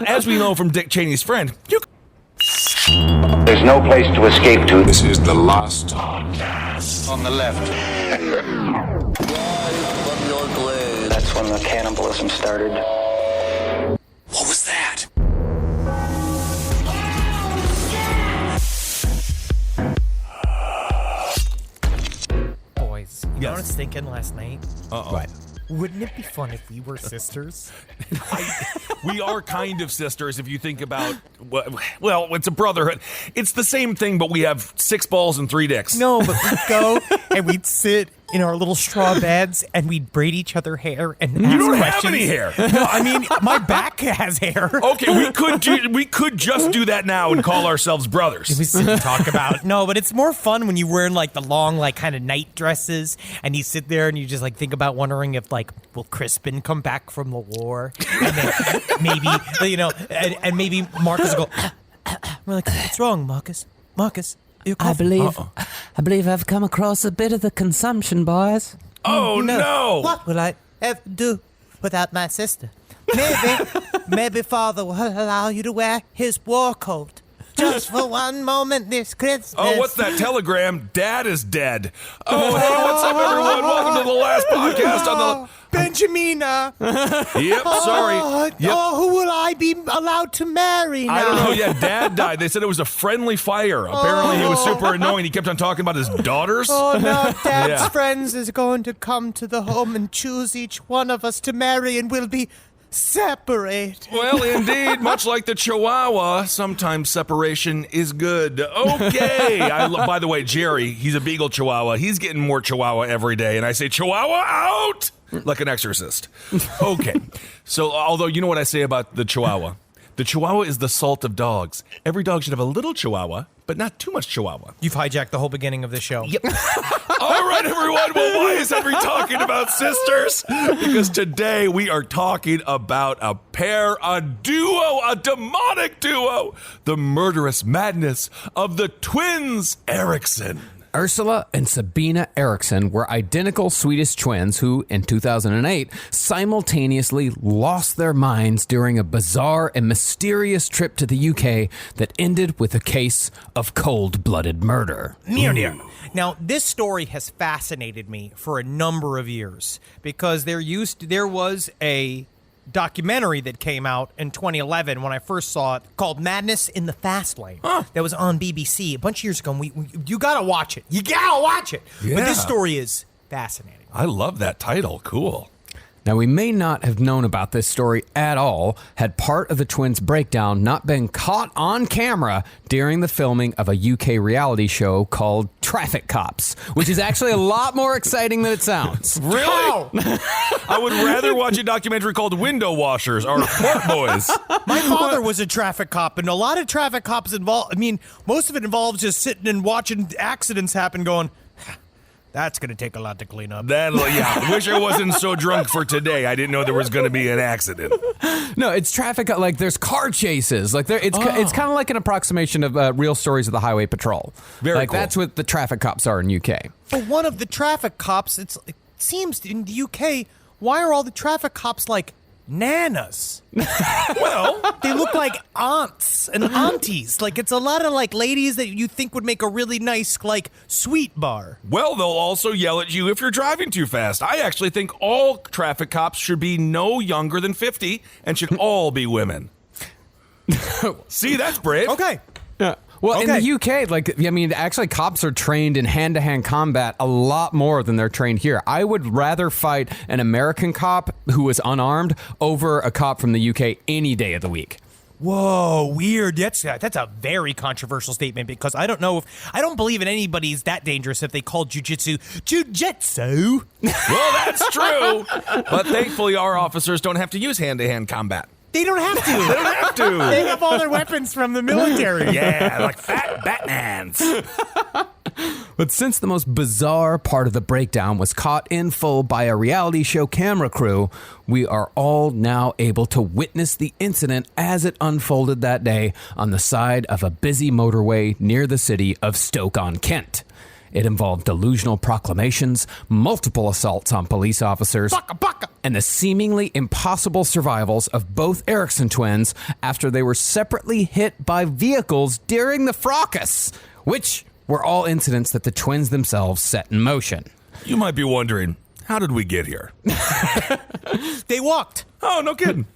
But as we know from Dick Cheney's friend, There's no place to escape to. This is the last On the left. That's when the cannibalism started. What was that? Boys, you know what I was thinking last night? What? Wouldn't it be fun if we were sisters? We are kind of sisters if you think about, well, it's a brotherhood. It's the same thing, but we have 6 balls and 3 dicks. No, but we'd go and we'd sit in our little straw beds and we'd braid each other hair and ask You don't questions. have any hair. No, I mean, my back has hair. Okay, we could just do that now and call ourselves brothers. We sit and talk about it. No, but it's more fun when you're wearing like the long, like kind of night dresses and you sit there and you just like think about wondering if like, will Crispin come back from the war? And then maybe, you know, and maybe Marcus will go, we're like, what's wrong, Marcus? Marcus, you're coughing. I believe I've come across a bit of the consumption, boys. Oh, no. What will I ever do without my sister? Maybe Father will allow you to wear his war coat. Just for one moment this Christmas. Oh, what's that telegram? Dad is dead. Oh, hey, what's up, everyone? Welcome to the last podcast on the... Benjamina. Yep, sorry. Yep. Oh, who will I be allowed to marry now? I don't know. Yeah, Dad died. They said it was a friendly fire. Apparently, he was super annoying. He kept on talking about his daughters. Oh, now Dad's Yeah. friends is going to come to the home and choose each one of us to marry, and we'll be separated. Well, indeed, much like the Chihuahua, sometimes separation is good. Okay. By the way, Jerry, he's a Beagle Chihuahua. He's getting more Chihuahua every day, and I say, Chihuahua out! Like an exorcist. Okay. So, although you know what I say about the Chihuahua? The Chihuahua is the salt of dogs. Every dog should have a little Chihuahua, but not too much Chihuahua. You've hijacked the whole beginning of the show. Yep. All right, everyone. Well, why is Henry talking about sisters? Because today we are talking about a pair, a duo, a demonic duo, the murderous madness of the twins Erickson. Ursula and Sabina Eriksson were identical Swedish twins who, in 2008, simultaneously lost their minds during a bizarre and mysterious trip to the UK that ended with a case of cold-blooded murder. Now, this story has fascinated me for a number of years because there was a documentary that came out in 2011 when I first saw it called Madness in the Fast Lane. That was on BBC a bunch of years ago. And you gotta watch it. You gotta watch it. Yeah. But this story is fascinating. I love that title. Cool. Now, we may not have known about this story at all had part of the twins' breakdown not been caught on camera during the filming of a UK reality show called Traffic Cops, which is actually a lot more exciting than it sounds. Really? I would rather watch a documentary called Window Washers or Port Boys. My father was a traffic cop, and a lot of traffic cops most of it involves just sitting and watching accidents happen going, that's going to take a lot to clean up. I wish I wasn't so drunk for today. I didn't know there was going to be an accident. No, it's traffic. Like, there's car chases. Like, it's kind of like an approximation of Real Stories of the Highway Patrol. Very cool. That's what the traffic cops are in UK. But one of the traffic cops, it seems in the UK, why are all the traffic cops like nanas? Well, They look like aunts and aunties. Like, it's a lot of like ladies that you think would make a really nice like sweet bar. they'll also yell at you if you're driving too fast. I actually think all traffic cops should be no younger than 50 and should all be women. See, that's brave. Okay. Well, Okay. in the UK, actually cops are trained in hand-to-hand combat a lot more than they're trained here. I would rather fight an American cop who is unarmed over a cop from the UK any day of the week. Whoa, weird. That's a very controversial statement because I don't believe in anybody's that dangerous if they call jujitsu. Well, that's true. But thankfully, our officers don't have to use hand-to-hand combat. They don't have to. They don't have to. They have all their weapons from the military. Yeah, like fat Batmans. But since the most bizarre part of the breakdown was caught in full by a reality show camera crew, we are all now able to witness the incident as it unfolded that day on the side of a busy motorway near the city of Stoke-on-Kent. It involved delusional proclamations, multiple assaults on police officers, and the seemingly impossible survivals of both Erickson twins after they were separately hit by vehicles during the fracas, which were all incidents that the twins themselves set in motion. You might be wondering, how did we get here? They walked. Oh, no kidding.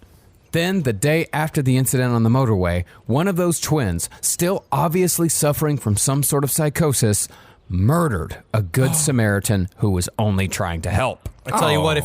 Then, the day after the incident on the motorway, one of those twins, still obviously suffering from some sort of psychosis, murdered a good Samaritan who was only trying to help. I tell you what, if